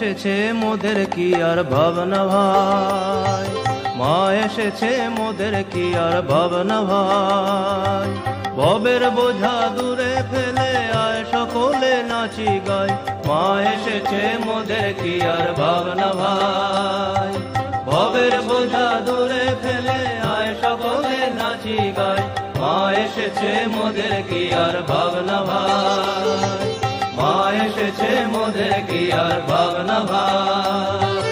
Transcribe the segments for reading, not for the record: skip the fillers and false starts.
এসেছে মোদের কি আর ভাবনা ভাই, মা এসেছে মোদের কি আর ভাবনা ভাই। ভবের বোঝা দূরে ফেলে আয় সকলে নাচি গায়, মা এসেছে মোদের কি আর ভাবনা ভাই। ভবের বোঝা দূরে ফেলে আয় সকলে নাচি গায়, মা এসেছে মোদের কি আর ভাবনা ভাই। মা এসেছে মোদের কি আর ভাবনা ভাই।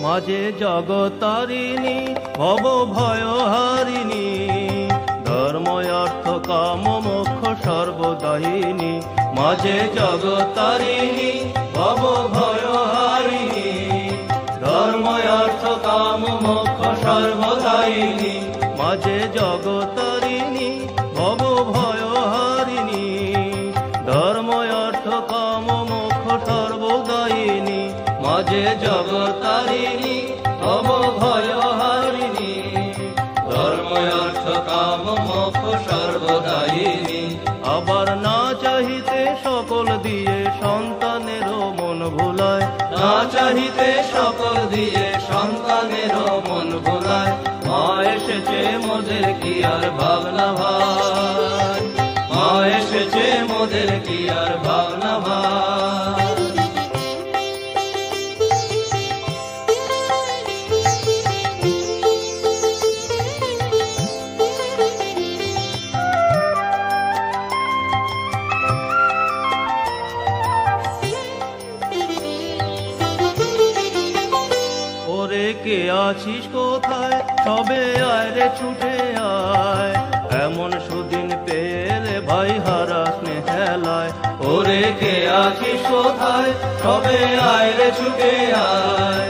মাঝে জগতারিণী ভব ভয় হারিণী, ধর্ম অর্থ কাম মোক্ষ সর্বদায়িনী। মাঝে জগতারিণী ভব ভয় হারিণী, ধর্ম অর্থ কাম মোক্ষ সর্বদায়িনী। মাঝে জগতারিণী ভব ভয় হারিণী, ধর্ম অর্থ কাম মোক্ষ সর্বদায়িনী। মাঝে জগতারিণী ভব ভয় হারিণী, ধর্ম অর্থ কাম মোক্ষ সর্বদায়িনী। আবার না চাহিতে সকল দিয়ে সন্তানেরও মন ভোলায়, না চাহিতে সকল দিয়ে সন্তানেরও মন ভোলায়। মা এসেছে মোদের কি আর ভাবনা ভাই, মা এসেছে মোদের কি আর ভাবনা ভাই। কে আছিস কোথায়, সবে আয় রে ছুটে আয়, এমন সুদিন পেলে ভাই হারাস নে হেলায়। ওরে কে আছিস কোথায়, সবে আয় রে ছুটে আয়,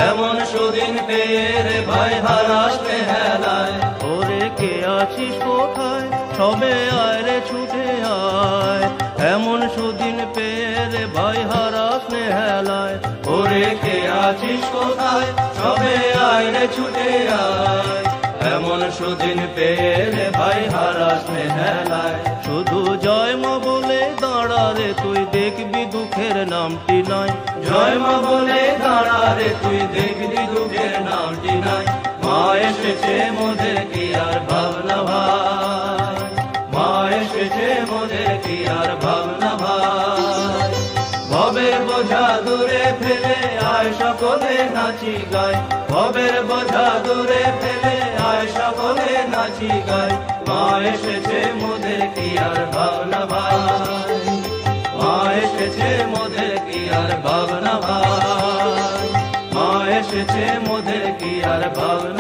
এমন সুদিন পেলে ভাই হারাস নে হেলায়। ওরে কে আছিস কোথায়, সবে আয় রে ছুটে আয়, এমন সুদিন পেলে ভাই হারাস নে হেলায়। ওরে কে আছিস কোথায়, সবে আয় রে ছুটে আয়, এমন সুদিন পেলে ভাই হারাস নে হেলায়। শুধু জয় মা বলে দাঁড়া রে তুই, দেখবি দুঃখের নামটি নাই। জয় মা বলে দাঁড়া রে তুই, দেখবি দুঃখের নামটি নাই। মা এসেছে মোদের কি আর ভাবনা ভাই, মা এসেছে মোদের কি আর ভাবনা ভাই। ভবের বোঝা দূরে ফেলে আয় সকলে নাচি গায়, ভবের বোঝা দূরে ফেলে আয় সকলে নাচি গায়। মা এসেছে মোদের কি আর ভাবনা ভাই, মা এসেছে মোদের কি আর ভাবনা ভাই। মা এসেছে মোদের কি আর ভাবনা